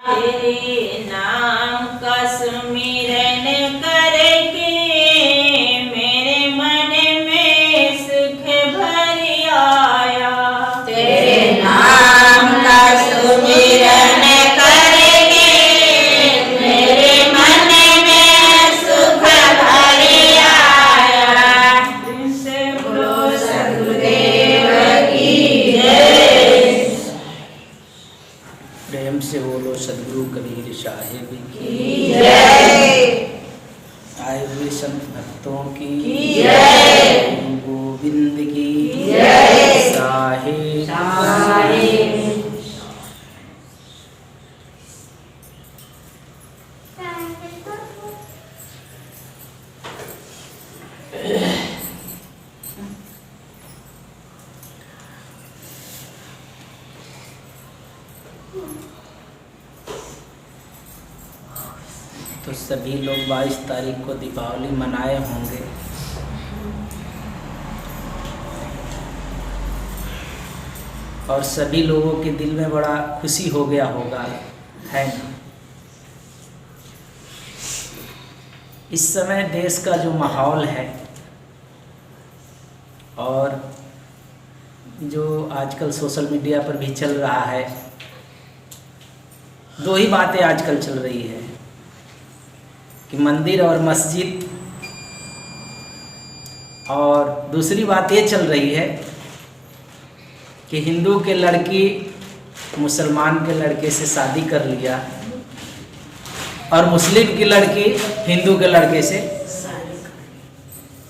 तेरे नाम का सुमिरन करके मेरे मन में सुख भर आया। तेरे नाम का सुमिरन करके मेरे मन में सुख भर आया। तुमसे बोलो सदगुरुदेव की जय। प्रेम से बोलो सदगुरु कबीर साहिब की जय। आए हुए संत भक्तों की जय। गुरु गोविंद की जय। साहिब साहिब। तो सभी लोग 22 तारीख को दीपावली मनाए होंगे। और सभी लोगों के दिल में बड़ा खुशी हो गया होगा, है ना। इस समय देश का जो माहौल है और जो आजकल सोशल मीडिया पर भी चल रहा है, दो ही बातें आजकल चल रही है कि मंदिर और मस्जिद, और दूसरी बात ये चल रही है कि हिंदू के लड़की मुसलमान के लड़के से शादी कर लिया और मुस्लिम की लड़की हिंदू के लड़के से।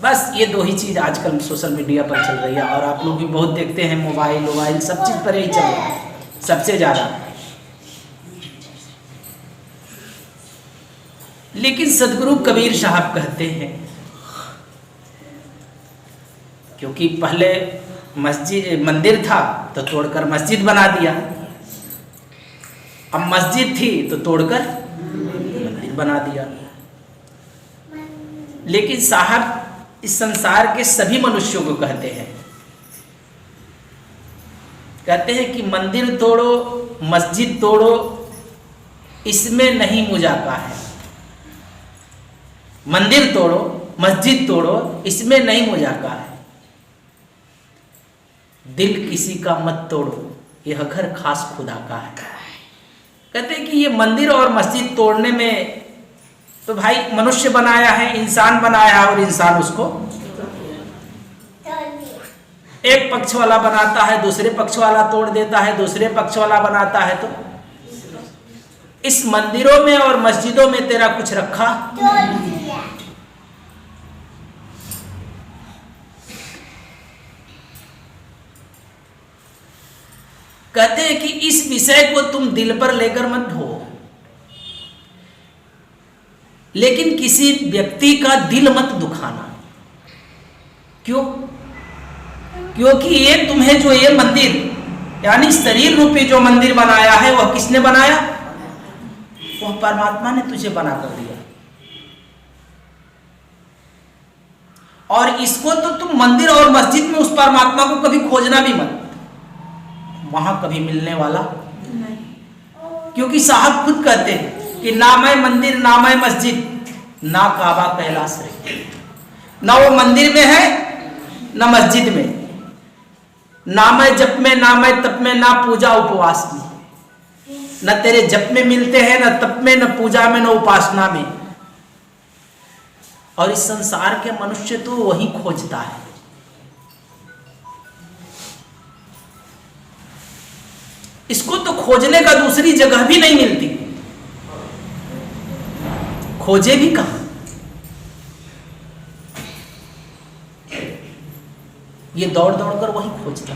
बस ये दो ही चीज़ आजकल सोशल मीडिया पर चल रही है और आप लोग भी बहुत देखते हैं, मोबाइल सब चीज़ पर यही चल रहा है सबसे ज़्यादा। लेकिन सदगुरु कबीर साहब कहते हैं, क्योंकि पहले मंदिर था तो तोड़कर मस्जिद बना दिया, अब मस्जिद थी तो तोड़कर मंदिर बना दिया। लेकिन साहब इस संसार के सभी मनुष्यों को कहते हैं कि मंदिर तोड़ो मस्जिद तोड़ो, इसमें नहीं मुजाका है। मंदिर तोड़ो मस्जिद तोड़ो, इसमें नहीं मुजाका है। दिल किसी का मत तोड़ो, यह घर खास खुदा का है। कहते हैं कि ये मंदिर और मस्जिद तोड़ने में तो भाई मनुष्य बनाया है, इंसान बनाया है, और इंसान उसको एक पक्ष वाला बनाता है, दूसरे पक्ष वाला तोड़ देता है, दूसरे पक्ष वाला बनाता है। तो इस मंदिरों में और मस्जिदों में तेरा कुछ रखा? कहते हैं कि इस विषय को तुम दिल पर लेकर मत ढो, लेकिन किसी व्यक्ति का दिल मत दुखाना। क्यों? क्योंकि ये तुम्हें जो ये मंदिर यानी शरीर रूपी जो मंदिर बनाया है, वह किसने बनाया? वह परमात्मा ने तुझे बना कर दिया। और इसको तो तुम मंदिर और मस्जिद में उस परमात्मा को कभी खोजना भी मत, वहां कभी मिलने वाला नहीं। क्योंकि साहब खुद कहते हैं कि ना मैं मंदिर ना मैं मस्जिद ना काबा कैलाश रे। ना वो मंदिर में है ना मस्जिद में, ना मैं जप में ना मैं तप में ना पूजा उपवास में। न तेरे जप में मिलते हैं, न तप में, न पूजा में, न उपासना में। और इस संसार के मनुष्य तो वही खोजता है। इसको तो खोजने का दूसरी जगह भी नहीं मिलती, खोजे भी कहां? ये दौड़ दौड़ कर वही खोजता,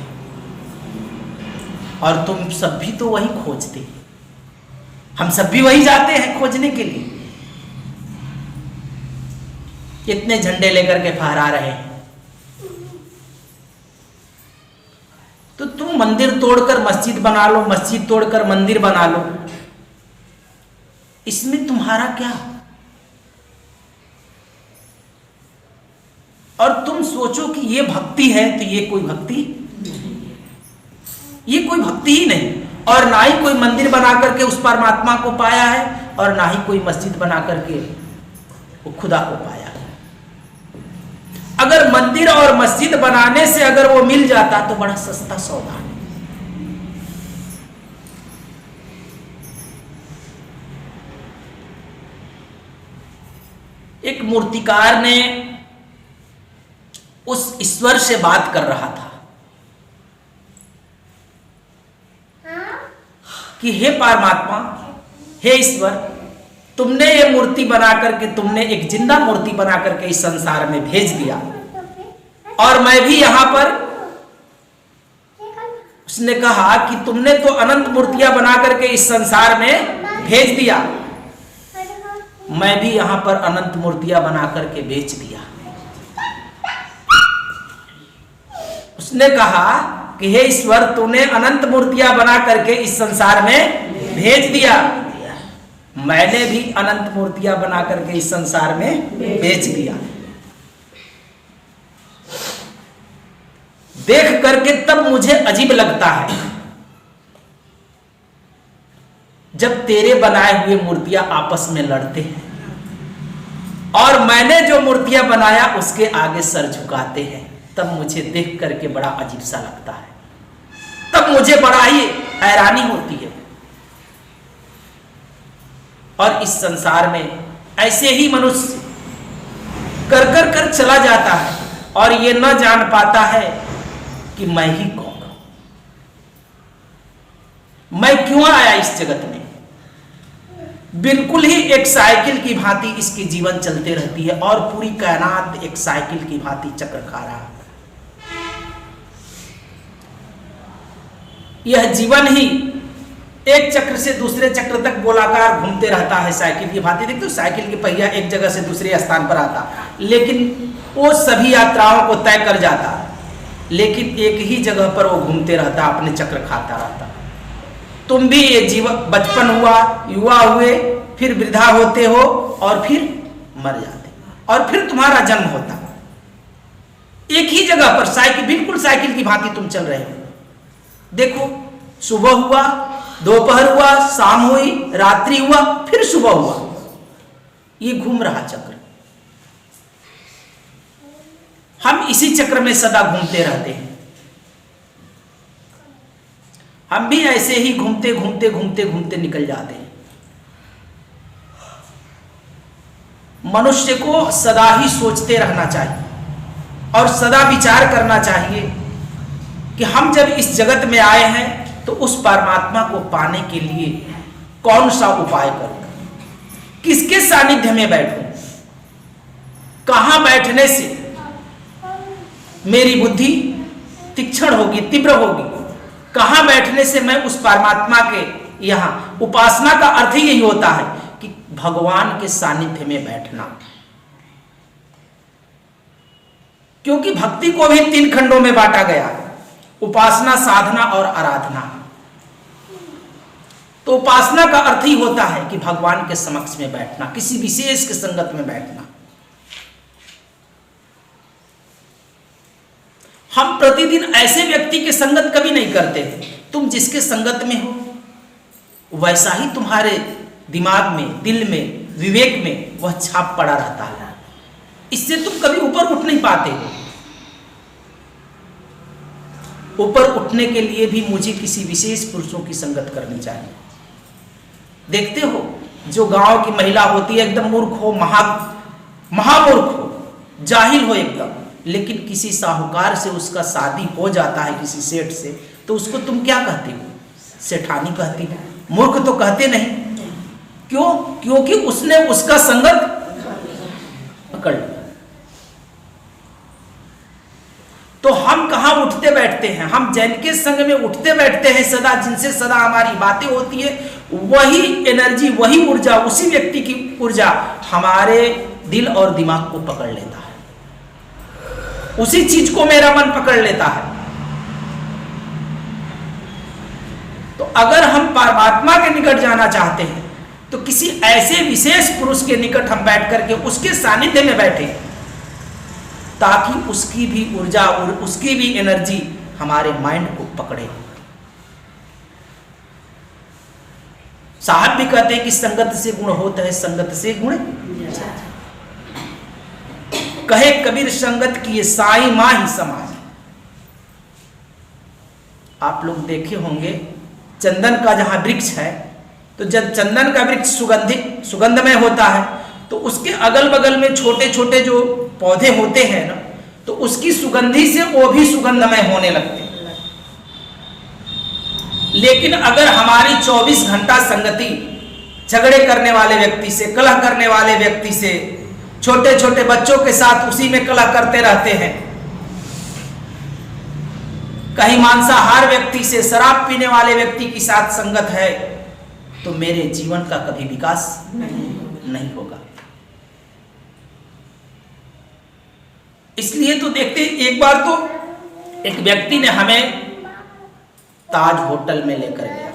और तुम सब भी तो वही खोजते, हम सब भी वही जाते हैं खोजने के लिए। कितने झंडे लेकर के फहरा रहे हैं। तो तुम मंदिर तोड़कर मस्जिद बना लो, मस्जिद तोड़कर मंदिर बना लो, इसमें तुम्हारा क्या? और तुम सोचो कि ये भक्ति है, तो ये कोई भक्ति, ये कोई भक्ति ही नहीं। और ना ही कोई मंदिर बना करके उस परमात्मा को पाया है, और ना ही कोई मस्जिद बना करके वो खुदा को पाया है। अगर मंदिर और मस्जिद बनाने से अगर वो मिल जाता तो बड़ा सस्ता सौदा है। एक मूर्तिकार ने उस ईश्वर से बात कर रहा था कि हे परमात्मा, हे ईश्वर, तुमने ये मूर्ति बना करके, तुमने एक जिंदा मूर्ति बना करके इस संसार में भेज दिया, और मैं भी यहां पर, उसने कहा कि तुमने तो अनंत मूर्तियां बना करके इस संसार में भेज दिया, मैं भी यहां पर अनंत मूर्तियां बना करके बेच दिया। उसने कहा कि हे ईश्वर, तूने अनंत मूर्तियां बना करके इस संसार में भेज दिया, मैंने भी अनंत मूर्तियां बना करके इस संसार में बेच दिया। देख करके तब मुझे अजीब लगता है जब तेरे बनाए हुए मूर्तियां आपस में लड़ते हैं और मैंने जो मूर्तियां बनाया उसके आगे सर झुकाते हैं, तब मुझे देख करके बड़ा अजीब सा लगता है, तब मुझे बड़ा ही हैरानी होती है। और इस संसार में ऐसे ही मनुष्य कर कर कर चला जाता है और ये न जान पाता है कि मैं ही कौन हूं, मैं क्यों आया इस जगत में। बिल्कुल ही एक साइकिल की भांति इसकी जीवन चलते रहती है और पूरी कायनात एक साइकिल की भांति चक्कर खा रहा है। यह जीवन ही एक चक्र से दूसरे चक्र तक गोलाकार घूमते रहता है साइकिल की भांति। देखते हो साइकिल की पहिया एक जगह से दूसरे स्थान पर आता, लेकिन वो सभी यात्राओं को तय कर जाता, लेकिन एक ही जगह पर वो घूमते रहता, अपने चक्र खाता रहता। तुम भी ये जीवन, बचपन हुआ, युवा हुए, फिर वृद्धा होते हो और फिर मर जाते, और फिर तुम्हारा जन्म होता। एक ही जगह पर साइकिल, बिल्कुल साइकिल की भांति तुम चल रहे हो। देखो, सुबह हुआ, दोपहर हुआ, शाम हुई, रात्रि हुआ, फिर सुबह हुआ, ये घूम रहा चक्र। हम इसी चक्र में सदा घूमते रहते हैं। हम भी ऐसे ही घूमते घूमते घूमते घूमते निकल जाते हैं। मनुष्य को सदा ही सोचते रहना चाहिए और सदा विचार करना चाहिए कि हम जब इस जगत में आए हैं तो उस परमात्मा को पाने के लिए कौन सा उपाय करूं, किसके सानिध्य में बैठूं, कहां बैठने से मेरी बुद्धि तीक्ष्ण होगी, तीव्र होगी, कहां बैठने से मैं उस परमात्मा के यहां। उपासना का अर्थ ही यही होता है कि भगवान के सानिध्य में बैठना, क्योंकि भक्ति को भी 3 खंडों में बांटा गया, उपासना, साधना और आराधना। तो उपासना का अर्थ ही होता है कि भगवान के समक्ष में बैठना, किसी विशेष के संगत में बैठना। हम प्रतिदिन ऐसे व्यक्ति के संगत कभी नहीं करते। तुम जिसके संगत में हो वैसा ही तुम्हारे दिमाग में, दिल में, विवेक में वह छाप पड़ा रहता है। इससे तुम कभी ऊपर उठ नहीं पाते हो। ऊपर उठने के लिए भी मुझे किसी विशेष पुरुषों की संगत करनी चाहिए। देखते हो, जो गांव की महिला होती है एकदम मूर्ख हो, महामूर्ख हो, जाहिल हो एकदम, लेकिन किसी साहूकार से उसका शादी हो जाता है, किसी सेठ से, तो उसको तुम क्या कहती हो? सेठानी कहती हो, मूर्ख तो कहते नहीं। क्यों? क्योंकि उसने उसका संगत पकड़ लिया। तो हम कहां उठते बैठते हैं? हम जिनके संग में उठते बैठते हैं सदा, जिनसे सदा हमारी बातें होती है, वही एनर्जी, वही ऊर्जा, उसी व्यक्ति की ऊर्जा हमारे दिल और दिमाग को पकड़ लेता है, उसी चीज को मेरा मन पकड़ लेता है। तो अगर हम परमात्मा के निकट जाना चाहते हैं तो किसी ऐसे विशेष पुरुष के निकट हम बैठ करके उसके सानिध्य में बैठे, ताकि उसकी भी ऊर्जा और उसकी भी एनर्जी हमारे माइंड को पकड़े। साहब भी कहते हैं कि संगत से गुण होता है, संगत से गुण कहे कबीर संगत की ये साई माँ ही समाज। आप लोग देखे होंगे चंदन का जहां वृक्ष है, तो जब चंदन का वृक्ष सुगंधमय होता है तो उसके अगल बगल में छोटे छोटे जो पौधे होते हैं ना, तो उसकी सुगंधी से वो भी सुगंधमय होने लगते हैं। लेकिन अगर हमारी 24 घंटा संगति झगड़े करने वाले व्यक्ति से, कलह करने वाले व्यक्ति से, छोटे छोटे बच्चों के साथ उसी में कलह करते रहते हैं, कहीं मांसाहार व्यक्ति से, शराब पीने वाले व्यक्ति के साथ संगत है, तो मेरे जीवन का कभी विकास नहीं होगा। इसलिए तो देखते, एक बार तो एक व्यक्ति ने हमें ताज होटल में लेकर गया,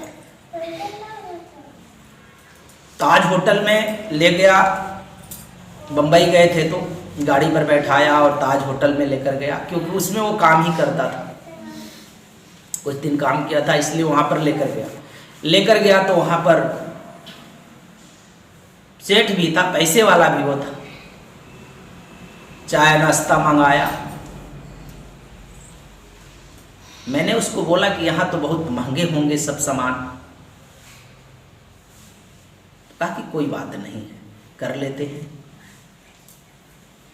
ताज होटल में ले गया, बंबई गए थे तो गाड़ी पर बैठाया और ताज होटल में लेकर गया, क्योंकि उसमें वो काम ही करता था, कुछ दिन काम किया था, इसलिए वहां पर लेकर गया तो वहां पर सेठ भी था, पैसे वाला भी वो था। चाय नाश्ता मंगाया। मैंने उसको बोला कि यहाँ तो बहुत महंगे होंगे सब सामान। कहा कि कोई बात नहीं है, कर लेते हैं।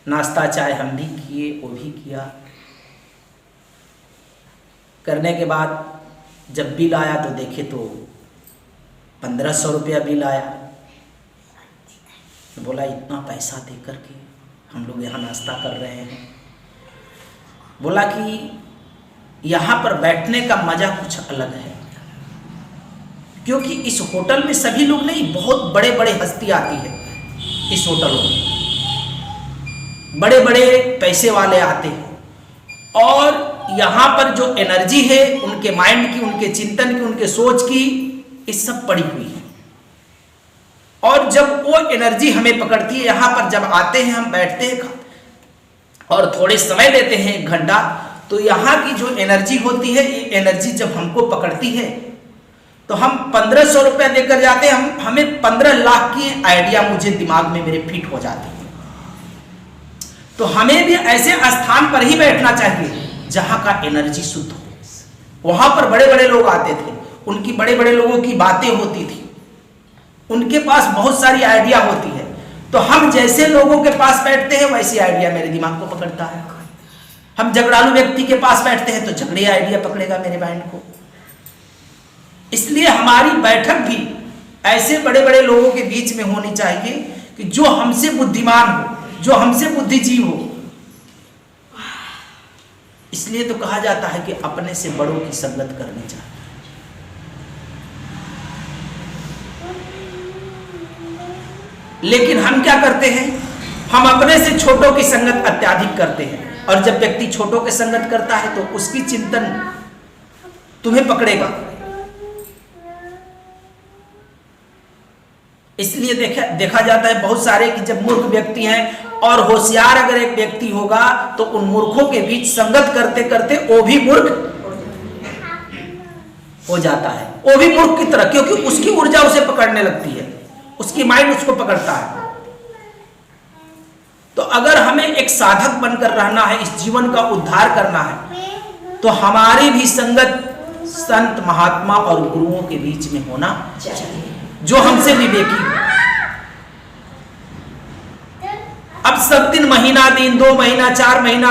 नाश्ता चाय हम भी किए, वो भी किया। करने के बाद जब बिल आया तो देखे तो 1500 रुपया बिल आया। बोला इतना पैसा दे करके हम लोग यहाँ नाश्ता कर रहे हैं। बोला कि यहाँ पर बैठने का मज़ा कुछ अलग है, क्योंकि इस होटल में सभी लोग नहीं, बहुत बड़े बड़े हस्ती आती है इस होटलों में, बड़े बड़े पैसे वाले आते हैं, और यहाँ पर जो एनर्जी है उनके माइंड की, उनके चिंतन की, उनके सोच की, इस सब पड़ी हुई है। और जब वो एनर्जी हमें पकड़ती है, यहाँ पर जब आते हैं, हम बैठते हैं और थोड़े समय देते हैं 1 घंटा, तो यहाँ की जो एनर्जी होती है, ये एनर्जी जब हमको पकड़ती है तो हम 1500 रुपया देकर जाते हैं, हमें 15 लाख की आइडिया मुझे दिमाग में मेरे फिट हो जाती है। तो हमें भी ऐसे स्थान पर ही बैठना चाहिए जहाँ का एनर्जी शुद्ध हो। वहाँ पर बड़े बड़े लोग आते थे, उनकी बड़े बड़े लोगों की बातें होती थी, उनके पास बहुत सारी आइडिया होती है। तो हम जैसे लोगों के पास बैठते हैं वैसी आइडिया मेरे दिमाग को पकड़ता है। हम झगड़ालू व्यक्ति के पास बैठते हैं तो झगड़े आइडिया पकड़ेगा मेरे माइंड को। इसलिए हमारी बैठक भी ऐसे बड़े बड़े लोगों के बीच में होनी चाहिए कि जो हमसे बुद्धिमान हो, जो हमसे बुद्धिजीव हो। इसलिए तो कहा जाता है कि अपने से बड़ों की संगत करनी चाहिए। लेकिन हम क्या करते हैं, हम अपने से छोटों की संगत अत्याधिक करते हैं, और जब व्यक्ति छोटों की संगत करता है तो उसकी चिंतन तुम्हें पकड़ेगा। इसलिए देखा जाता है बहुत सारे कि जब मूर्ख व्यक्ति हैं और होशियार अगर एक व्यक्ति होगा तो उन मूर्खों के बीच संगत करते करते वो भी मूर्ख हो जाता है, वो भी मूर्ख की तरह, क्योंकि उसकी ऊर्जा उसे पकड़ने लगती है, उसकी माइंड उसको पकड़ता है। तो अगर हमें एक साधक बनकर रहना है, इस जीवन का उद्धार करना है, तो हमारी भी संगत संत महात्मा और गुरुओं के बीच में होना चाहिए, जो हमसे विवेकी हो। अब सब दिन महीना दिन 2 महीना 4 महीना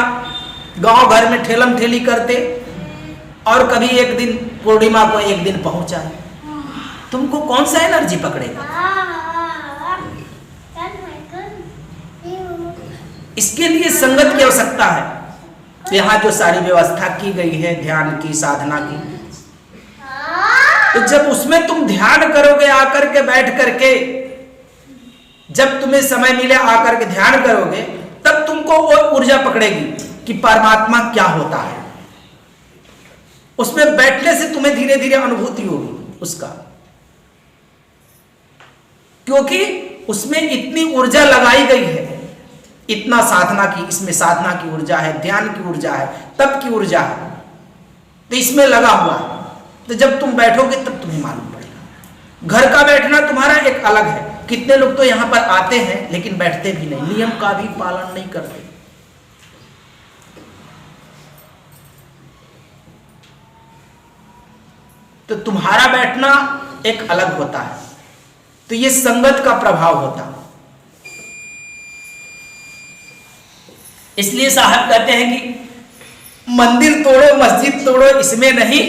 गांव घर में ठेलम ठेली करते, और कभी एक दिन पूर्णिमा को एक दिन पहुंचा, तुमको कौन सा एनर्जी पकड़ेगा? इसके लिए संगत की आवश्यकता है। यहाँ जो सारी व्यवस्था की गई है ध्यान की, साधना की, तो जब उसमें तुम ध्यान करोगे आकर के, बैठ करके, जब तुम्हें समय मिले आकर के ध्यान करोगे, तब तुमको वो ऊर्जा पकड़ेगी कि परमात्मा क्या होता है। उसमें बैठने से तुम्हें धीरे धीरे अनुभूति होगी उसका, क्योंकि उसमें इतनी ऊर्जा लगाई गई है, इतना साधना की, इसमें साधना की ऊर्जा है, ध्यान की ऊर्जा है, तप की ऊर्जा है, तो इसमें लगा हुआ है। तो जब तुम बैठोगे तब तुम्हें मालूम पड़ेगा। घर का बैठना तुम्हारा एक अलग है। कितने लोग तो यहां पर आते हैं लेकिन बैठते भी नहीं, नियम का भी पालन नहीं करते। तो तुम्हारा बैठना एक अलग होता है। तो ये संगत का प्रभाव होता है। इसलिए साहब कहते हैं कि मंदिर तोड़ो मस्जिद तोड़ो इसमें नहीं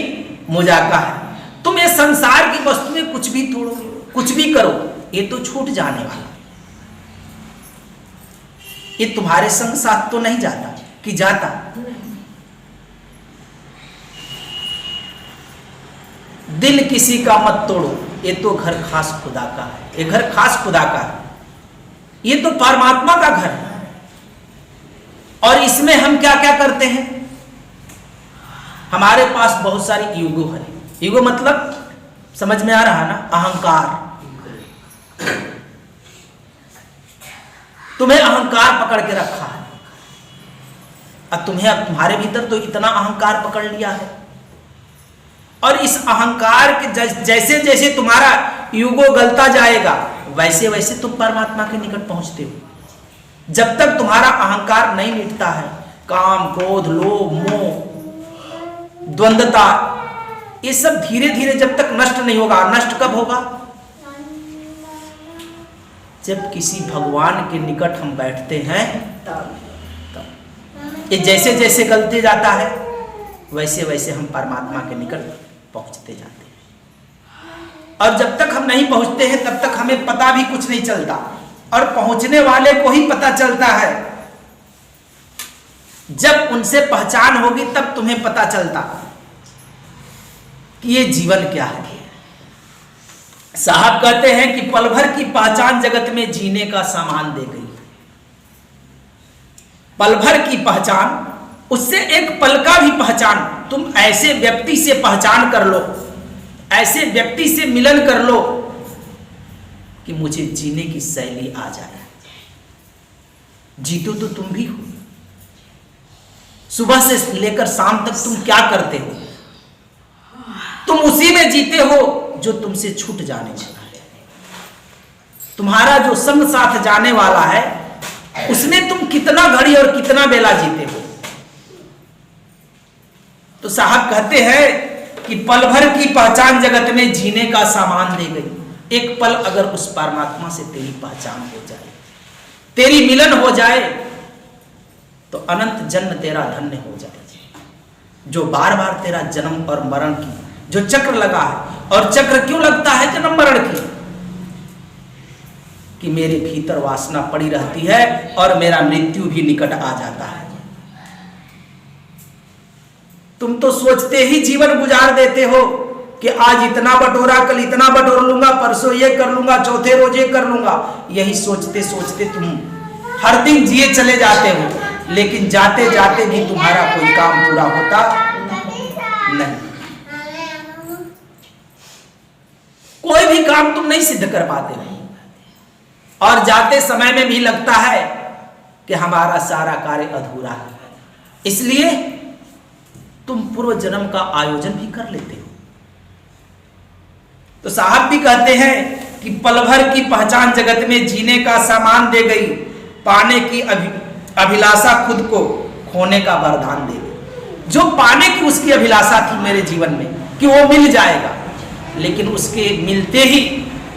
मुजाका है। तुम ये संसार की वस्तु में कुछ भी तोड़ो कुछ भी करो, ये तो छूट जाने वाला, ये तुम्हारे संग साथ तो नहीं जाता कि जाता। दिल किसी का मत तोड़ो, ये तो घर खास खुदा का है, ये घर खास खुदा का है, ये तो परमात्मा का घर है। और इसमें हम क्या क्या करते हैं? हमारे पास बहुत सारी ईगो है। ईगो मतलब समझ में आ रहा ना, अहंकार। तुम्हें अहंकार पकड़ के रखा है। अब तुम्हारे भीतर तो इतना अहंकार पकड़ लिया है, और इस अहंकार के जैसे जैसे तुम्हारा ईगो गलता जाएगा वैसे वैसे तुम परमात्मा के निकट पहुंचते हो। जब तक तुम्हारा अहंकार नहीं मिटता है, काम क्रोध लोभ मोह द्वंद्वता ये सब धीरे धीरे जब तक नष्ट नहीं होगा। नष्ट कब होगा? जब किसी भगवान के निकट हम बैठते हैं तब। ये जैसे जैसे गलते जाता है वैसे वैसे हम परमात्मा के निकट पहुंचते जाते हैं। और जब तक हम नहीं पहुंचते हैं तब तक हमें पता भी कुछ नहीं चलता, और पहुंचने वाले को ही पता चलता है। जब उनसे पहचान होगी तब तुम्हें पता चलता कि ये जीवन क्या है। साहब कहते हैं कि पल भर की पहचान जगत में जीने का सामान दे गई। पल भर की पहचान, उससे एक पल का भी पहचान। तुम ऐसे व्यक्ति से पहचान कर लो, ऐसे व्यक्ति से मिलन कर लो कि मुझे जीने की शैली आ जाए। जीतो तो तुम भी हो। सुबह से लेकर शाम तक तुम क्या करते हो? तुम उसी में जीते हो जो तुमसे छूट जाने वाला है। तुम्हारा जो संग साथ जाने वाला है उसमें तुम कितना घड़ी और कितना बेला जीते हो। तो साहब कहते हैं कि पल भर की पहचान जगत में जीने का सामान दे गई। एक पल अगर उस परमात्मा से तेरी पहचान हो जाए, तेरी मिलन हो जाए, तो अनंत जन्म तेरा धन्य हो जाए। जो बार बार तेरा जन्म और मरण की जो चक्र लगा है, और चक्र क्यों लगता है जन्म मरण की? कि मेरे भीतर वासना पड़ी रहती है और मेरा मृत्यु भी निकट आ जाता है। तुम तो सोचते ही जीवन गुजार देते हो कि आज इतना बटोरा, कल इतना बटोर लूंगा, परसों ये कर लूंगा, चौथे रोज ये कर लूंगा। यही सोचते सोचते तुम हर दिन जिए चले जाते हो, लेकिन जाते जाते भी तुम्हारा कोई काम पूरा होता नहीं। कोई भी काम तुम नहीं सिद्ध कर पाते हो, और जाते समय में भी लगता है कि हमारा सारा कार्य अधूरा है। इसलिए तुम पूर्व जन्म का आयोजन भी कर लेते हो। तो साहब भी कहते हैं कि पल भर की पहचान जगत में जीने का सामान दे गई, पाने की अभिलाषा खुद को खोने का वरदान दे गई। जो पाने की उसकी अभिलाषा थी मेरे जीवन में कि वो मिल जाएगा, लेकिन उसके मिलते ही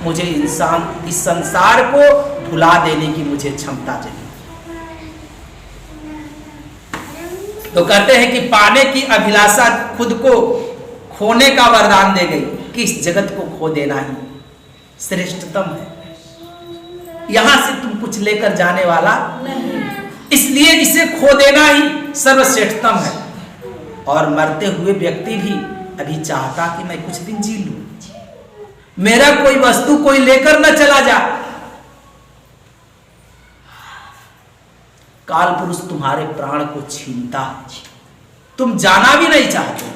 मुझे इस संसार को भुला देने की मुझे क्षमता चाहिए। तो कहते हैं कि पाने की अभिलाषा खुद को खोने का वरदान दे गई, कि इस जगत को खो देना ही श्रेष्ठतम है। यहां से तुम कुछ लेकर जाने वाला नहीं, इसलिए इसे खो देना ही सर्वश्रेष्ठतम है। और मरते हुए व्यक्ति भी अभी चाहता कि मैं कुछ दिन जी लूं, मेरा कोई वस्तु कोई लेकर न चला जा। काल पुरुष तुम्हारे प्राण को छीनता है, तुम जाना भी नहीं चाहते।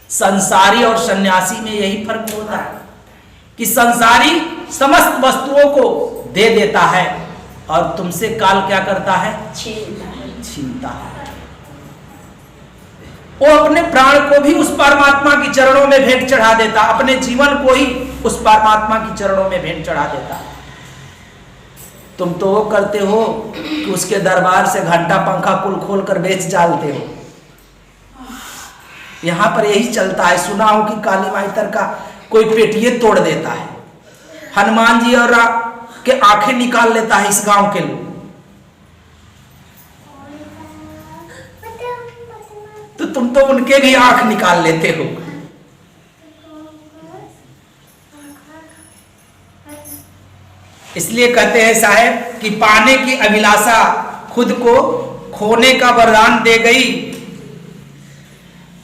संसारी और सन्यासी में यही फर्क होता है कि संसारी समस्त वस्तुओं को दे देता है, और तुमसे काल क्या करता है? छीनता है। वो अपने प्राण को भी उस परमात्मा की चरणों में भेंट चढ़ा देता, अपने जीवन को ही उस परमात्मा की चरणों में भेंट चढ़ा देता। तुम तो वो करते हो कि उसके दरबार से घंटा पंखा कुल खोल कर बेच डालते हो। यहां पर यही चलता है। सुना हूं कि काली माईतर का कोई पेटिये तोड़ देता है, हनुमान जी और के आंखें निकाल लेता है इस गांव के लोग। तो तुम तो उनके भी आंख निकाल लेते हो। इसलिए कहते हैं साहब कि पाने की अभिलाषा खुद को खोने का वरदान दे गई,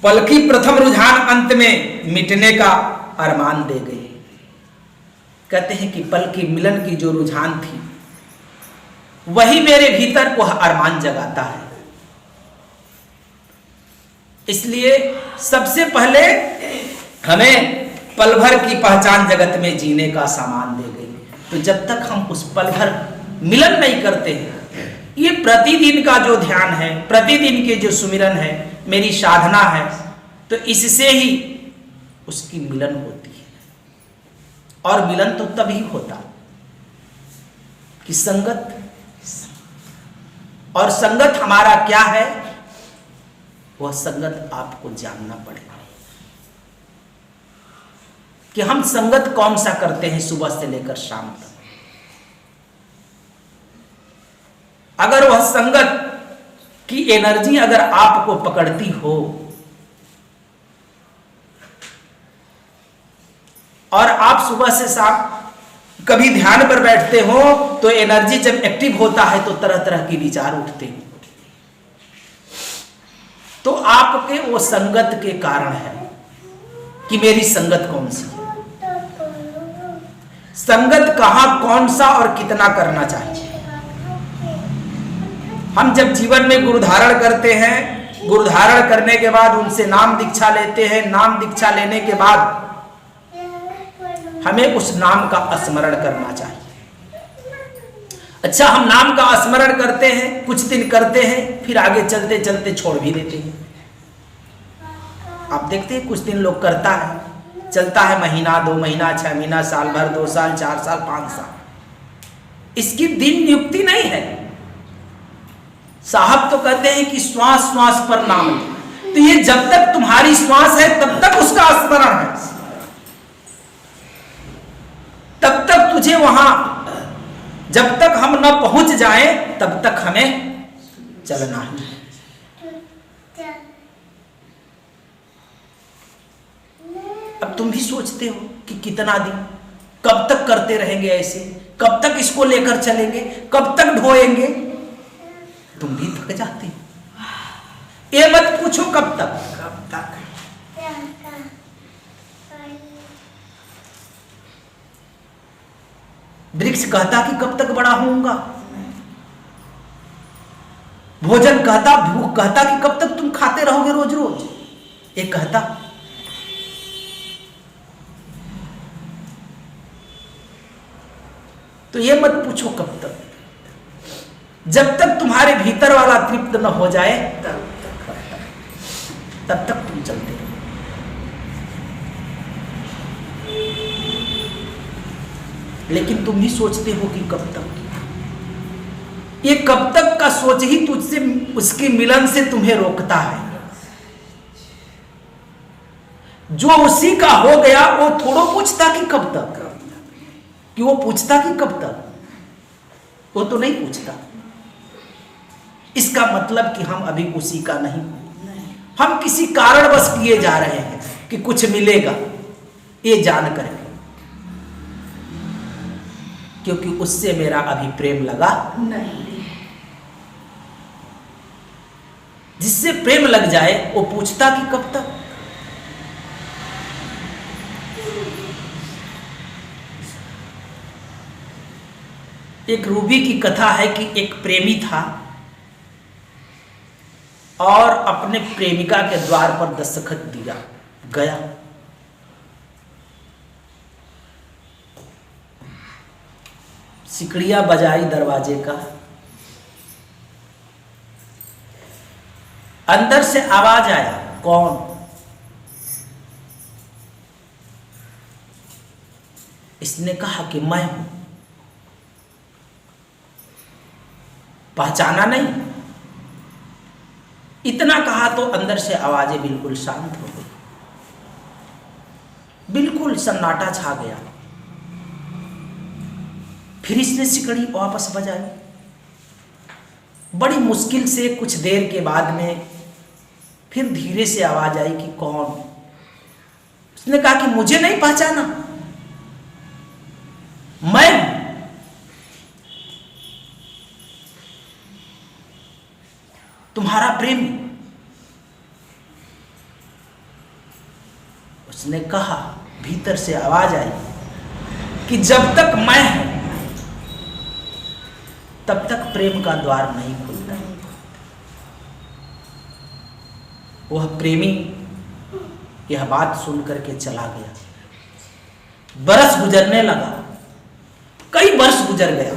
पलकी प्रथम रुझान अंत में मिटने का अरमान दे गई। कहते हैं कि पल की मिलन की जो रुझान थी वही मेरे भीतर वह अरमान जगाता है। इसलिए सबसे पहले हमें पल भर की पहचान जगत में जीने का सामान दे गई। तो जब तक हम उस पल भर मिलन नहीं करते हैं, ये प्रतिदिन का जो ध्यान है, प्रतिदिन के जो सुमिरन है, मेरी साधना है, तो इससे ही उसकी मिलन होती है। और मिलन तो तभी होता कि संगत, और संगत हमारा क्या है, वह संगत आपको जानना पड़ेगा कि हम संगत कौन सा करते हैं सुबह से लेकर शाम तक। अगर वह संगत की एनर्जी अगर आपको पकड़ती हो और आप सुबह से शाम कभी ध्यान पर बैठते हो, तो एनर्जी जब एक्टिव होता है तो तरह तरह के विचार उठते हैं। तो आपके वो संगत के कारण है कि मेरी संगत कौन सी है, संगत कहां, कौन सा और कितना करना चाहिए। हम जब जीवन में गुरु धारण करते हैं, गुरु धारण करने के बाद उनसे नाम दीक्षा लेते हैं, नाम दीक्षा लेने के बाद हमें उस नाम का स्मरण करना चाहिए। अच्छा, हम नाम का स्मरण करते हैं, कुछ दिन करते हैं, फिर आगे चलते चलते छोड़ भी देते हैं। आप देखते हैं कुछ दिन लोग करता है, चलता है महीना, 2 महीना, 6 महीना, साल भर, 2 साल, 4 साल, 5 साल। इसकी दिन नियुक्ति नहीं है। साहब तो कहते हैं कि श्वास श्वास पर नाम ले। तो ये जब तक तुम्हारी श्वास है तब तक उसका स्मरण है, तब तक तुझे वहां, जब तक हम न पहुंच जाएं तब तक हमें चलना है। अब तुम भी सोचते हो कि कितना दिन, कब तक करते रहेंगे ऐसे, कब तक इसको लेकर चलेंगे, कब तक ढोएंगे। तुम भी थक जाते हो। ये मत पूछो कब तक, कब तक। वृक्ष कहता कि कब तक बड़ा होऊंगा, भोजन कहता, भूख कहता कि कब तक तुम खाते रहोगे रोज रोज। ये कहता। तो ये मत पूछो कब तक, जब तक तुम्हारे भीतर वाला तृप्त न हो जाए तब तक तुम चलते रहो। लेकिन तुम भी सोचते हो कि कब तक। ये कब तक का सोच ही तुझसे, उसके मिलन से तुम्हें रोकता है। जो उसी का हो गया वो थोड़ो पूछता कि कब तक, कि वो पूछता कि कब तक, वो तो नहीं पूछता। इसका मतलब कि हम अभी उसी का नहीं, हम किसी कारणवश किए जा रहे हैं कि कुछ मिलेगा, ये जानकर, क्योंकि उससे मेरा अभी प्रेम लगा नहीं। जिससे प्रेम लग जाए वो पूछता कि कब तक। एक रूबी की कथा है कि एक प्रेमी था और अपने प्रेमिका के द्वार पर दस्तखत दिया, गया। सिकड़िया बजाई दरवाजे का, अंदर से आवाज आया, कौन? इसने कहा कि मैं हूं। पहचाना नहीं। इतना कहा तो अंदर से आवाजें बिल्कुल शांत हो गई, बिल्कुल सन्नाटा छा गया। फिर इसने सिकड़ी वापस बजाई। बड़ी मुश्किल से कुछ देर के बाद में फिर धीरे से आवाज आई कि कौन? उसने कहा कि मुझे नहीं पहचाना, मैं तुम्हारा प्रेमी। उसने कहा, भीतर से आवाज आई कि जब तक मैं हूं तब तक प्रेम का द्वार नहीं खुलता। वह प्रेमी यह बात सुन करके चला गया। बरस गुजरने लगा, कई वर्ष गुजर गया,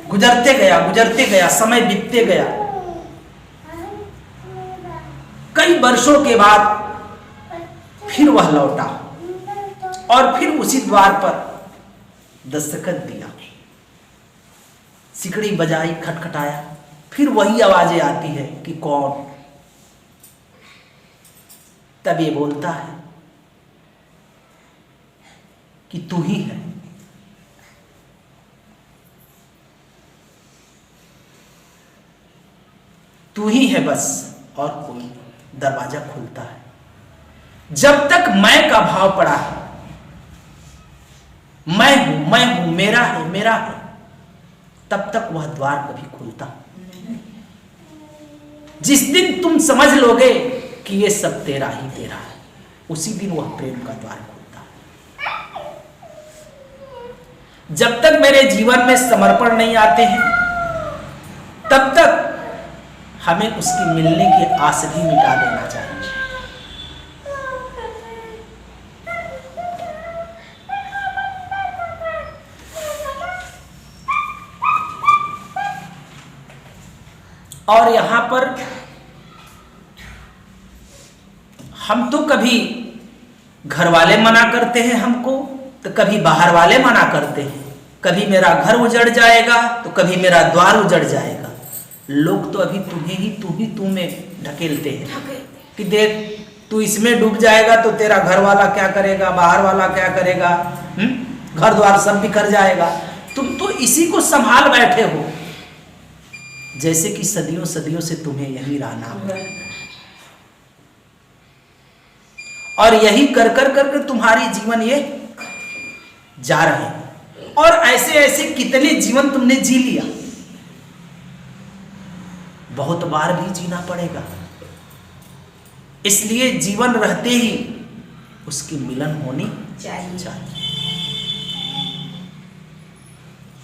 गुजरते गया, समय बीतते गया। कई वर्षों के बाद फिर वह लौटा और फिर उसी द्वार पर दस्तखत दिया, सिकड़ी बजाई, खटखटाया। फिर वही आवाजें आती है कि कौन? तब ये बोलता है कि तू ही है। तू ही है बस, और कोई। दरवाजा खुलता है। जब तक मैं का भाव पड़ा है, मैं हूं, मेरा है, तब तक वह द्वार कभी खुलता। जिस दिन तुम समझ लोगे कि ये सब तेरा है, उसी दिन वह प्रेम का द्वार खुलता है। जब तक मेरे जीवन में समर्पण नहीं आते हैं, तब तक हमें उसकी मिलने की आस भी मिटा देना चाहिए। और यहां पर हम तो कभी घर वाले मना करते हैं हमको, तो कभी बाहर वाले मना करते हैं। कभी मेरा घर उजड़ जाएगा तो कभी मेरा द्वार उजड़ जाएगा। लोग तो अभी तू में ढकेलते हैं कि देख, तू इसमें डूब जाएगा तो तेरा घर वाला क्या करेगा, बाहर वाला क्या करेगा, घर द्वार सब बिखर जाएगा। तुम तो इसी को संभाल बैठे हो, जैसे कि सदियों सदियों से तुम्हें यही रहना है। और यही कर कर तुम्हारी जीवन ये जा रहे हैं। और ऐसे ऐसे कितने जीवन तुमने जी लिया, बहुत बार भी जीना पड़ेगा। इसलिए जीवन रहते ही उसकी मिलन होनी चाहिए।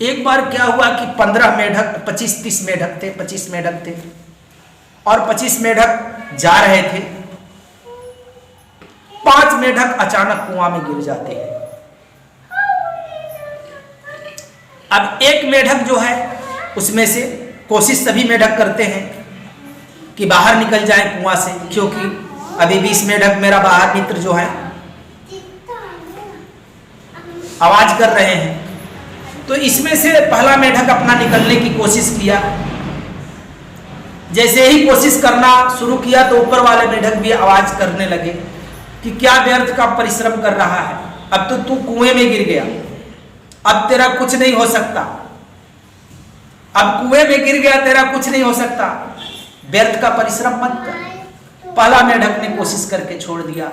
एक बार क्या हुआ कि 15 मेढक 25-30 मेढक थे, 25 मेढक थे, और 25 मेढक जा रहे थे। 5 मेढक अचानक कुआं में गिर जाते हैं। अब एक मेढक जो है, उसमें से कोशिश सभी मेढक करते हैं कि बाहर निकल जाए कुआं से, क्योंकि अभी 20 मेढक मेरा बाहर मित्र जो है आवाज कर रहे हैं। तो इसमें से पहला मेढक अपना निकलने की कोशिश किया। जैसे ही कोशिश करना शुरू किया तो ऊपर वाले मेढक भी आवाज करने लगे कि क्या व्यर्थ का परिश्रम कर रहा है, अब तो तू कुएं में गिर गया, अब तेरा कुछ नहीं हो सकता, अब कुएं में गिर गया, तेरा कुछ नहीं हो सकता, व्यर्थ का परिश्रम मत कर। पहला मेढक ने कोशिश करके छोड़ दिया।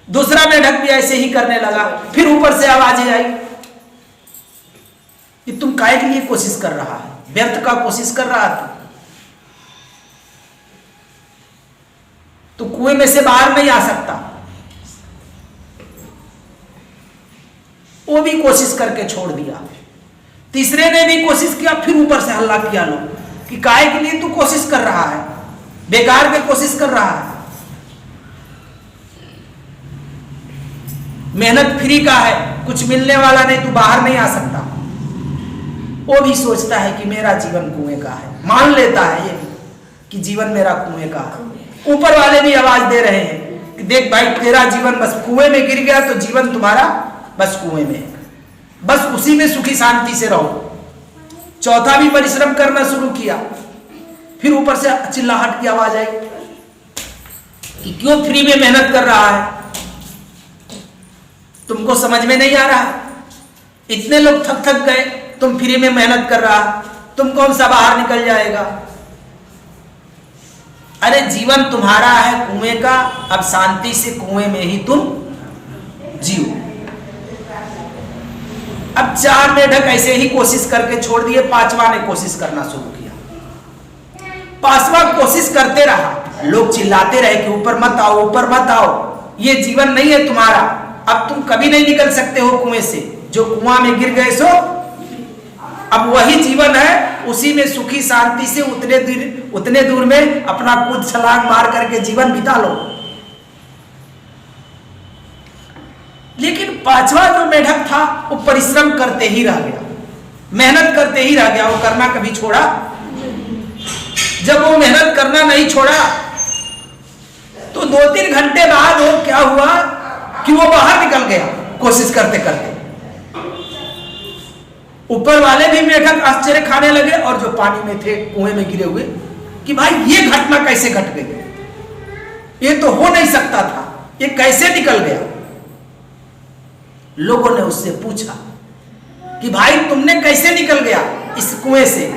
दूसरा मेढक भी ऐसे ही करने लगा। फिर ऊपर से आवाजें आई कि तुम काहे के लिए कोशिश कर रहा है, व्यर्थ का कोशिश कर रहा था, तो कुएं में से बाहर नहीं आ सकता। वो भी कोशिश करके छोड़ दिया। तीसरे ने भी कोशिश किया, फिर ऊपर से हल्ला किया लोग कि काहे के लिए तू कोशिश कर रहा है, बेकार में कोशिश कर रहा है, मेहनत फ्री का है, कुछ मिलने वाला नहीं, तू बाहर नहीं आ सकता। वो भी सोचता है कि मेरा जीवन कुएं का है, मान लेता है ये कि जीवन मेरा कुएं का है। ऊपर वाले भी आवाज दे रहे हैं कि देख भाई तेरा जीवन बस कुएं में गिर गया तो जीवन तुम्हारा बस कुएं में, बस उसी में सुखी शांति से रहो। चौथा भी परिश्रम करना शुरू किया, फिर ऊपर से चिल्लाहट की आवाज आई कि क्यों फ्री में मेहनत कर रहा है, तुमको समझ में नहीं आ रहा, इतने लोग थक गए, तुम फ्री में मेहनत कर रहा, तुम कौन सा बाहर निकल जाएगा। अरे जीवन तुम्हारा है कुएं का, अब शांति से कुएं में ही तुम जियो। अब 4 मेढक ऐसे ही कोशिश करके छोड़ दिए, 5वां ने कोशिश करना शुरू किया। 5वां कोशिश करते रहा, लोग चिल्लाते रहे कि ऊपर मत आओ, ऊपर मत आओ, ये जीवन नहीं है तुम्हारा, अब तुम कभी नहीं निकल सकते हो कुएं से, जो कुआं में गिर गए सो अब वही जीवन है, उसी में सुखी शांति से उतने दूर में अपना कूद छलांग मार करके जीवन बिता लो। लेकिन 5वां जो मेढक था वो परिश्रम करते ही रह गया, मेहनत करते ही रह गया, वो करना कभी छोड़ा। जब वो मेहनत करना नहीं छोड़ा तो 2-3 घंटे बाद वो क्या हुआ कि वो बाहर निकल गया कोशिश करते करते। ऊपर वाले भी मेढक आश्चर्य खाने लगे और जो पानी में थे कुएं में गिरे हुए कि भाई ये घटना कैसे घट गई, ये तो हो नहीं सकता था, ये कैसे निकल गया। लोगों ने उससे पूछा कि भाई तुमने कैसे निकल गया इस कुएं से,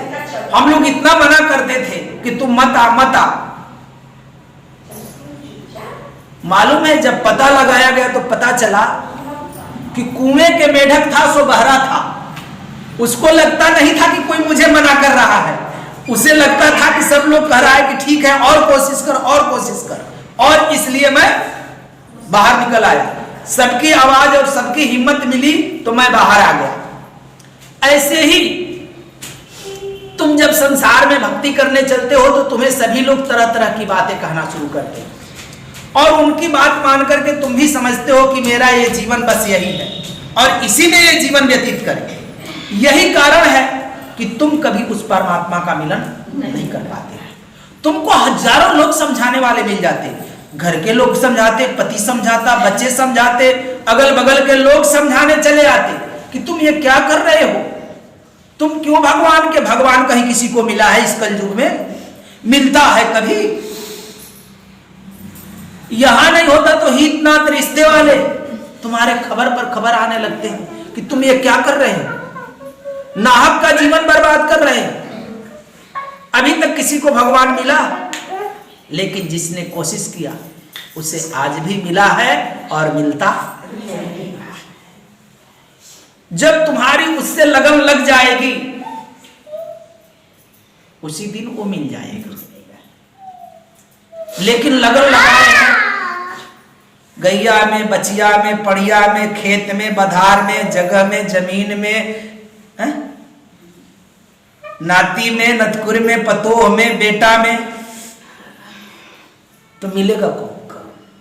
हम लोग इतना मना करते थे कि तुम मत आ मत आ। मालूम है जब पता लगाया गया तो पता चला कि कुएं के मेढक था सो बहरा था, उसको लगता नहीं था कि कोई मुझे मना कर रहा है, उसे लगता था कि सब लोग कह रहा है कि ठीक है और कोशिश कर और कोशिश कर, और इसलिए मैं बाहर निकल आया। सबकी आवाज और सबकी हिम्मत मिली तो मैं बाहर आ गया। ऐसे ही तुम जब संसार में भक्ति करने चलते हो तो तुम्हें सभी लोग तरह तरह की बातें कहना शुरू करते हैं और उनकी बात मान करके तुम भी समझते हो कि मेरा ये जीवन बस यही है और इसी में ये जीवन व्यतीत करें। यही कारण है कि तुम कभी उस परमात्मा का मिलन नहीं कर पाते। तुमको हजारों लोग समझाने वाले मिल जाते, घर के लोग समझाते, पति समझाता, बच्चे समझाते, अगल बगल के लोग समझाने चले आते कि तुम ये क्या कर रहे हो, तुम क्यों भगवान कहीं किसी को मिला है इस कलयुग में, मिलता है कभी, यहां नहीं होता तो हित नात रिश्ते वाले तुम्हारे खबर पर खबर आने लगते हैं कि तुम ये क्या कर रहे हो, नाहक का जीवन बर्बाद कर रहे हैं। अभी तक किसी को भगवान मिला, लेकिन जिसने कोशिश किया उसे आज भी मिला है और मिलता। जब तुम्हारी उससे लगन लग जाएगी उसी दिन वो मिल जाएगी। लेकिन लगन लगाए हैं गैया में, बचिया में, पड़िया में, खेत में, बधार में, जगह में, जमीन में, नाती में, नतकुर में, पतोह में, बेटा में, तो मिलेगा कौन?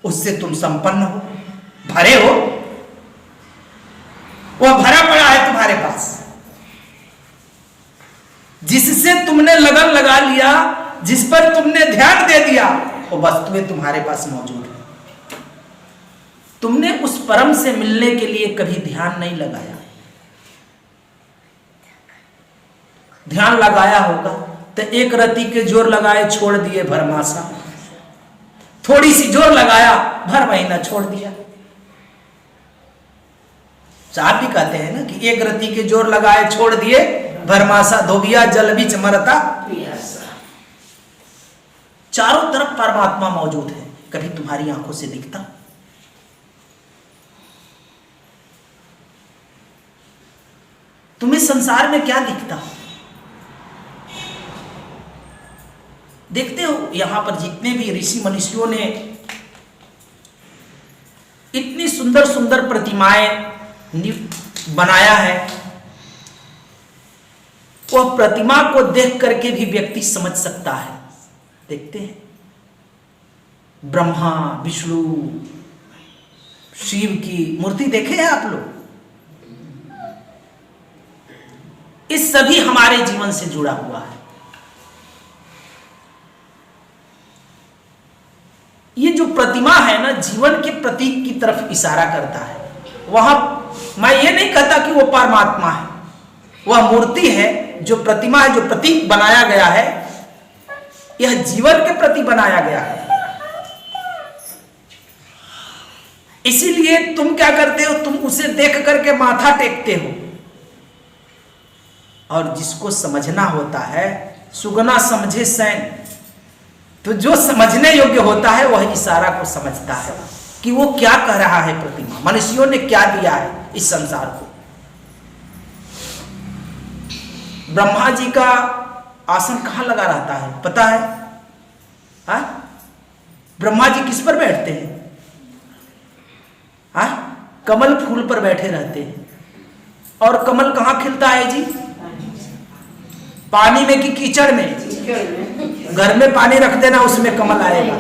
उससे तुम संपन्न हो, भरे हो, वो भरा पड़ा है तुम्हारे पास। जिससे तुमने लगन लगा लिया, जिस पर तुमने ध्यान दे दिया, वो वस्तुएं तुम्हारे पास मौजूद है। तुमने उस परम से मिलने के लिए कभी ध्यान नहीं लगाया। ध्यान लगाया होगा तो एक रति के जोर लगाए छोड़ दिए भरमासा, थोड़ी सी जोर लगाया भर महीना छोड़ दिया। साहब भी कहते हैं ना कि एक रति के जोर लगाए छोड़ दिए भरमासा, धोबिया जल बीच मरता पियासा। चारों तरफ परमात्मा मौजूद है, कभी तुम्हारी आंखों से दिखता? तुम्हें संसार में क्या दिखता? देखते हो यहां पर जितने भी ऋषि मनुष्यों ने इतनी सुंदर सुंदर प्रतिमाएं बनाया है, वह प्रतिमा को देख करके भी व्यक्ति समझ सकता है। देखते हैं ब्रह्मा, विष्णु, शिव की मूर्ति देखे हैं आप लोग? इस सभी हमारे जीवन से जुड़ा हुआ है। ये जो प्रतिमा प्रतिमा है ना, जीवन के प्रतीक की तरफ इशारा करता है। वहां मैं ये नहीं कहता कि वो परमात्मा है, वह मूर्ति है, जो प्रतिमा है, जो प्रतीक बनाया गया है, यह जीवन के प्रति बनाया गया है। इसीलिए तुम क्या करते हो, तुम उसे देख करके माथा टेकते हो, और जिसको समझना होता है सुगना समझे सैन, तो जो समझने योग्य होता है वह इशारा को समझता है कि वो क्या कह रहा है प्रतिमा, मनुष्यों ने क्या दिया है इस संसार को। ब्रह्मा जी का आसन कहां लगा रहता है पता है? हा? ब्रह्मा जी किस पर बैठते हैं? हा? कमल फूल पर बैठे रहते हैं। और कमल कहां खिलता है जी? पानी में कि कीचड़ में? घर में पानी रख देना, उसमें कमल आएगा।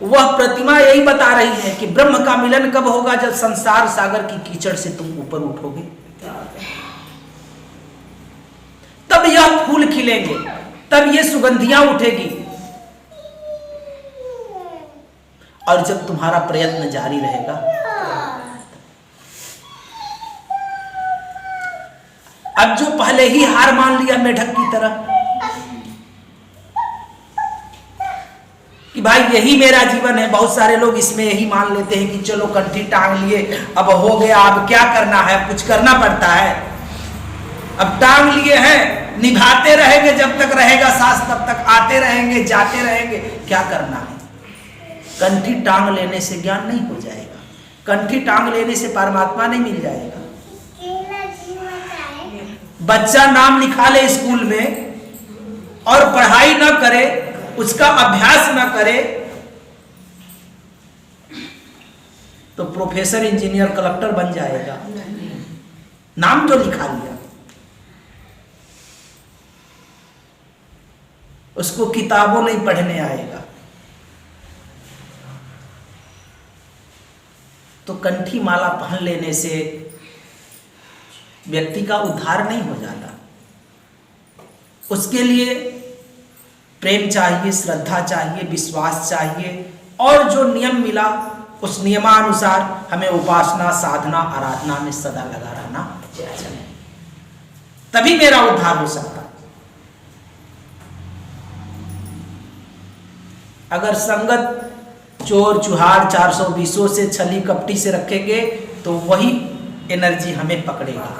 वह प्रतिमा यही बता रही है कि ब्रह्म का मिलन कब होगा? जब संसार सागर की कीचड़ से तुम ऊपर उठोगे, तब यह फूल खिलेंगे, तब ये सुगंधियां उठेगी। और जब तुम्हारा प्रयत्न जारी रहेगा, अब जो पहले ही हार मान लिया मेढक की तरह कि भाई यही मेरा जीवन है, बहुत सारे लोग इसमें यही मान लेते हैं कि चलो कंठी टांग लिए, अब हो गया, अब क्या करना है, कुछ करना पड़ता है, अब टांग लिए हैं, निभाते रहेंगे जब तक रहेगा सांस, तब तक आते रहेंगे जाते रहेंगे, क्या करना है। कंठी टांग लेने से ज्ञान नहीं हो जाएगा, कंठी टांग लेने से परमात्मा नहीं मिल जाएगा। बच्चा नाम लिखा ले स्कूल में और पढ़ाई ना करे, उसका अभ्यास ना करे, तो प्रोफेसर, इंजीनियर, कलेक्टर बन जाएगा, नाम जो लिखा लिया। उसको किताबों नहीं पढ़ने आएगा। तो कंठी माला पहन लेने से व्यक्ति का उद्धार नहीं हो जाता। उसके लिए प्रेम चाहिए, श्रद्धा चाहिए, विश्वास चाहिए, और जो नियम मिला उस नियमानुसार हमें उपासना, साधना, आराधना में सदा लगा रहना चाहिए, तभी मेरा उद्धार हो सकता। अगर संगत चोर चुहार 420 से, छली कपटी से रखेंगे तो वही एनर्जी हमें पकड़ेगा।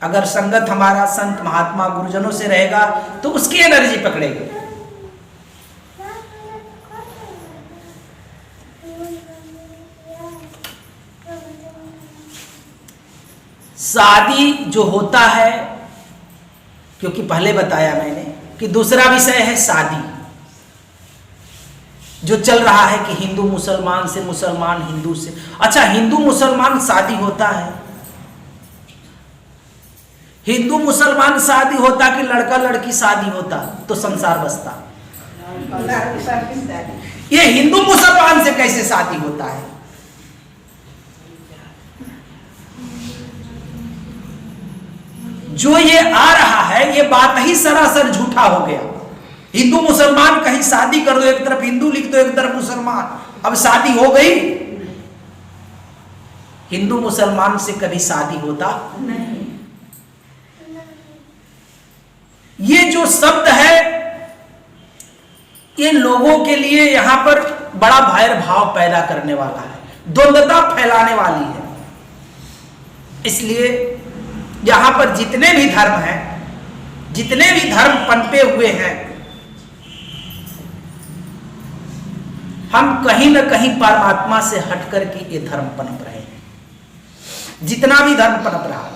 अगर संगत हमारा संत महात्मा गुरुजनों से रहेगा तो उसकी एनर्जी पकड़ेगी। शादी जो होता है, क्योंकि पहले बताया मैंने कि दूसरा विषय है शादी, जो चल रहा है कि हिंदू मुसलमान से, मुसलमान हिंदू से। अच्छा, हिंदू मुसलमान शादी होता है, हिंदू मुसलमान शादी होता कि लड़का लड़की शादी होता तो संसार बसता। ये हिंदू मुसलमान से कैसे शादी होता है? जो ये आ रहा है ये बात ही सरासर झूठा हो गया। हिंदू मुसलमान कहीं शादी कर दो, एक तरफ हिंदू लिख दो, एक तरफ मुसलमान, अब शादी हो गई। हिंदू मुसलमान से कभी शादी होता नहीं। ये जो शब्द है ये लोगों के लिए यहां पर बड़ा भैर भाव पैदा करने वाला है, द्वंद्वता फैलाने वाली है। इसलिए यहां पर जितने भी धर्म हैं, जितने भी धर्म पनपे हुए हैं, हम कहीं ना कहीं परमात्मा से हट करके ये धर्म पनप रहे हैं। जितना भी धर्म पनप रहा है,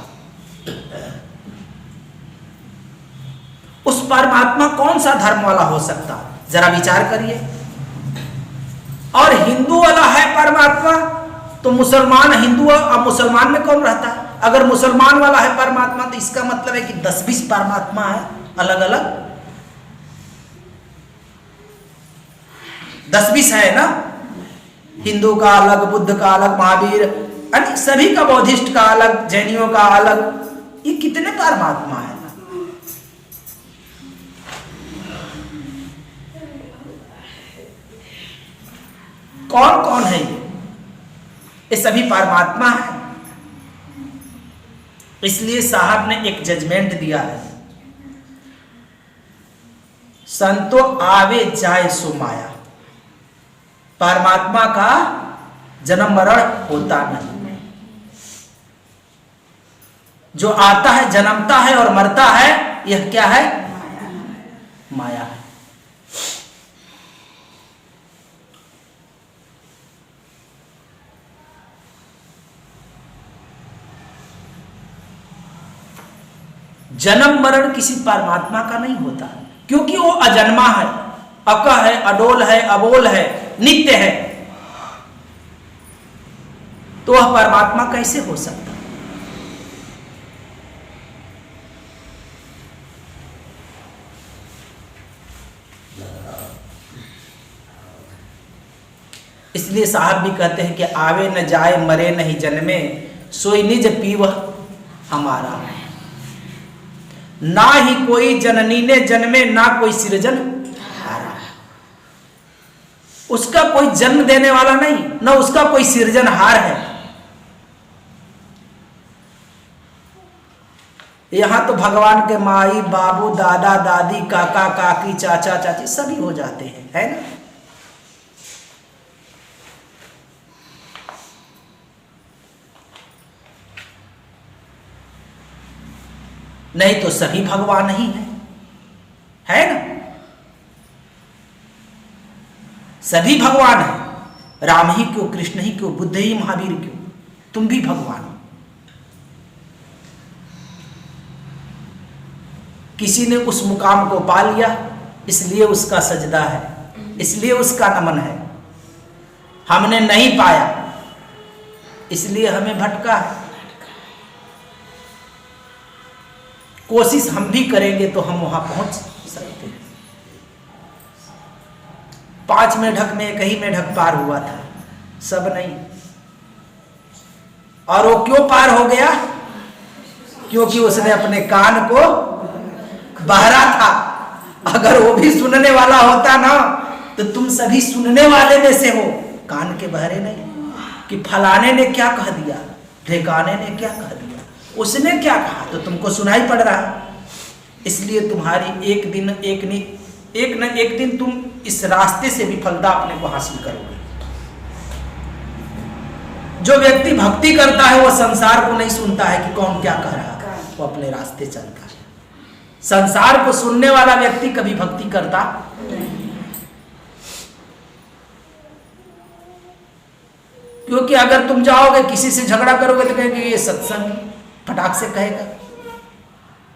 उस परमात्मा कौन सा धर्म वाला हो सकता, जरा विचार करिए। और हिंदू वाला है परमात्मा तो मुसलमान हिंदू, अब मुसलमान में कौन रहता है? अगर मुसलमान वाला है परमात्मा तो इसका मतलब है कि 10-20 परमात्मा है अलग अलग, 10-20 है ना। हिंदू का अलग, बुद्ध का अलग, महावीर, अनेक सभी का, बौद्धिस्ट का अलग, जैनियों का अलग, ये कितने परमात्मा है। कौन कौन है ये सभी परमात्मा है। इसलिए साहब ने एक जजमेंट दिया है, संतो आवे जाए सो माया। परमात्मा का जन्म मरण होता नहीं, जो आता है जन्मता है और मरता है, यह क्या है? माया है। जन्म मरण किसी परमात्मा का नहीं होता, क्योंकि वो अजन्मा है, अका है, अडोल है, अबोल है, नित्य है। तो वह परमात्मा कैसे हो सकता? इसलिए साहब भी कहते हैं कि आवे न जाए मरे नहीं जन्मे, सोई निज पीव हमारा। ना ही कोई जननी ने जन्मे, ना कोई सृजन हारा। उसका कोई जन्म देने वाला नहीं, ना उसका कोई सृजनहार है। यहां तो भगवान के माई बाबू दादा दादी काका काकी चाचा चाची सभी हो जाते हैं, है ना। नहीं तो सभी भगवान ही है ना। सभी भगवान है, राम ही क्यों, कृष्ण ही क्यों, बुद्ध ही, महावीर क्यों, तुम भी भगवान हो। किसी ने उस मुकाम को पा लिया, इसलिए उसका सजदा है, इसलिए उसका नमन है। हमने नहीं पाया, इसलिए हमें भटका है। कोशिश हम भी करेंगे तो हम वहां पहुंच सकते हैं। 5 मेढक में एक ही मेढक पार हुआ था, सब नहीं। और वो क्यों पार हो गया? क्योंकि उसने अपने कान को बहरा था। अगर वो भी सुनने वाला होता ना, तो तुम सभी सुनने वाले में से हो, कान के बहरे नहीं कि फलाने ने क्या कह दिया, ढेकाने ने क्या कह दिया, उसने क्या कहा, तो तुमको सुनाई पड़ रहा। इसलिए तुम्हारी एक न एक दिन तुम इस रास्ते से विफलता अपने को हासिल करोगे। जो व्यक्ति भक्ति करता है वो संसार को नहीं सुनता है कि कौन क्या कह रहा है, वो अपने रास्ते चलता है। संसार को सुनने वाला व्यक्ति कभी भक्ति करता नहीं। क्योंकि अगर तुम जाओगे किसी से झगड़ा करोगे तो कहेंगे ये सत्संग, फटाक से कहेगा,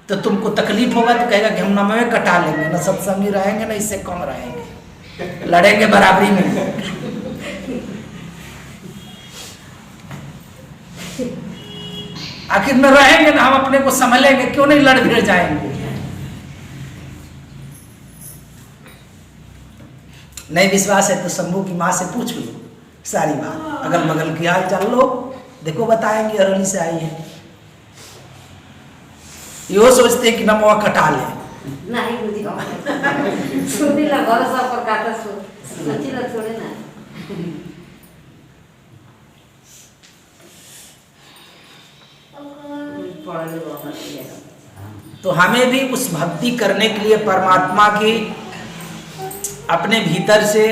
तो तुमको तकलीफ होगा तो कहेगा कि हम न में कटा लेंगे, न सत्संगी रहेंगे, न इससे कम रहेंगे, लड़ेंगे बराबरी में। आखिर न रहेंगे ना, हम अपने को संभलेंगे, क्यों नहीं लड़ भिड़ जाएंगे। नहीं विश्वास है तो शंभू की माँ से पूछ लो सारी बात, अगल बगल की हाल चाल लो, देखो बताएंगे अरली से आई है। यो सोचते हैं कि नमवा कटा ले, नहीं बुद्धि सुनी ला भरोसा पर काटा सच्ची ला छोड़े ना। तो हमें भी उस भक्ति करने के लिए परमात्मा की अपने भीतर से,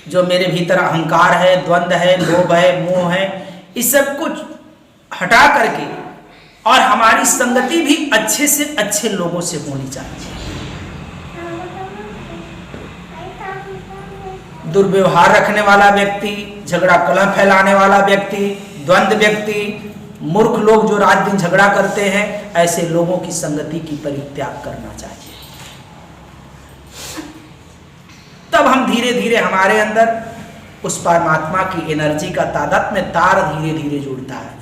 जो मेरे भीतर अहंकार है, द्वंद्व है, लोभ है, मोह है, इस सब कुछ हटा करके, और हमारी संगति भी अच्छे से अच्छे लोगों से होनी चाहिए। दुर्व्यवहार रखने वाला व्यक्ति, झगड़ा कलह फैलाने वाला व्यक्ति, द्वंद्व व्यक्ति, मूर्ख लोग जो रात दिन झगड़ा करते हैं, ऐसे लोगों की संगति की परित्याग करना चाहिए। तब हम धीरे धीरे हमारे अंदर उस परमात्मा की एनर्जी का तादात्म्य तार धीरे धीरे जुड़ता है।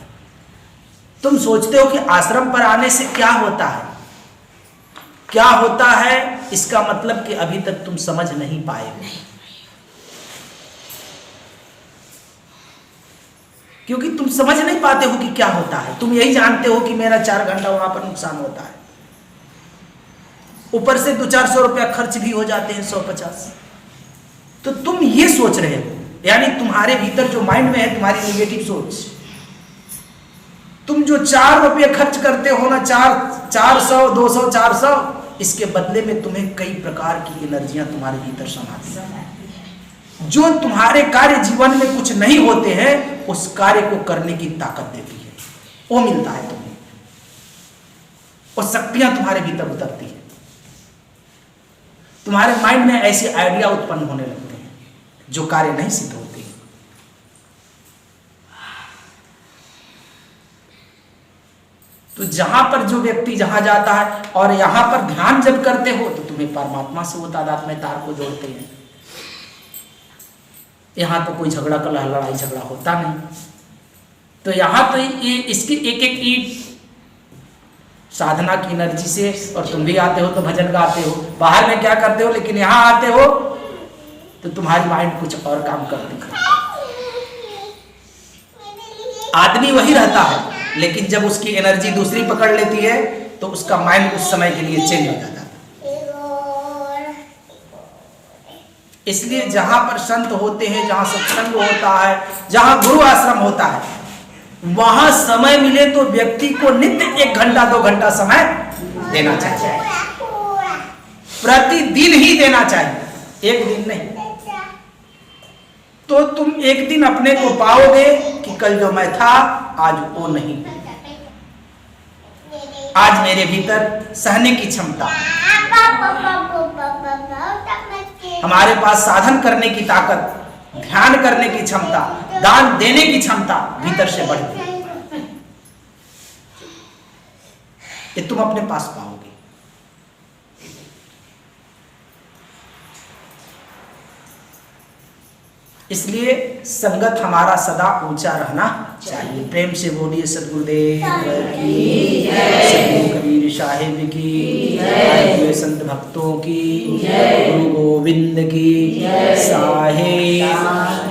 तुम सोचते हो कि आश्रम पर आने से क्या होता है, क्या होता है, इसका मतलब कि अभी तक तुम समझ नहीं पाए हो। क्योंकि तुम समझ नहीं पाते हो कि क्या होता है। तुम यही जानते हो कि मेरा 4 घंटा वहां पर नुकसान होता है, ऊपर से 200-400 रुपया खर्च भी हो जाते हैं, 150। तो तुम ये सोच रहे हो, यानी तुम्हारे भीतर जो माइंड में है तुम्हारी नेगेटिव सोच, तुम जो 4 रुपये खर्च करते हो ना, 400, 200, 400, इसके बदले में तुम्हें कई प्रकार की एनर्जियां तुम्हारे भीतर समाती हैं। जो तुम्हारे कार्य जीवन में कुछ नहीं होते हैं उस कार्य को करने की ताकत देती है, वो मिलता है तुम्हें, और शक्तियां तुम्हारे भीतर उतरती है। तुम्हारे माइंड में ऐसे आइडिया उत्पन्न होने लगते हैं जो कार्य नहीं सिद्ध होते। तो जहां पर जो व्यक्ति जहां जाता है और यहां पर ध्यान जब करते हो तो तुम्हें परमात्मा से वो तादाद में तार को जोड़ते हैं। यहां तो कोई झगड़ा का लड़ाई झगड़ा होता नहीं। तो यहां तो ये इसकी एक एक ईट साधना की एनर्जी से, और तुम भी आते हो तो भजन गाते हो, बाहर में क्या करते हो, लेकिन यहां आते हो तो तुम्हारी माइंड कुछ और काम करती है। आदमी वही रहता है, लेकिन जब उसकी एनर्जी दूसरी पकड़ लेती है तो उसका माइंड उस समय के लिए चेंज हो जाता है। इसलिए जहां पर संत होते हैं, जहां सत्संग होता है, जहां गुरु आश्रम होता है, वहां समय मिले तो व्यक्ति को नित्य 1 घंटा 2 घंटा समय देना चाहिए, प्रतिदिन ही देना चाहिए, एक दिन नहीं। तो तुम एक दिन अपने को पाओगे कि कल जो मैं था आज वो नहीं, आज मेरे भीतर सहने की क्षमता, हमारे पास साधन करने की ताकत, ध्यान करने की क्षमता, दान देने की क्षमता भीतर से बढ़ गई। ये तुम अपने पास पाओगे। इसलिए संगत हमारा सदा ऊंचा रहना चाहिए। प्रेम से बोलिए सद्गुरुदेव की जय, सद्गुरु कबीर साहिब की जय, संत भक्तों की, गुरु गोविंद की साहिब।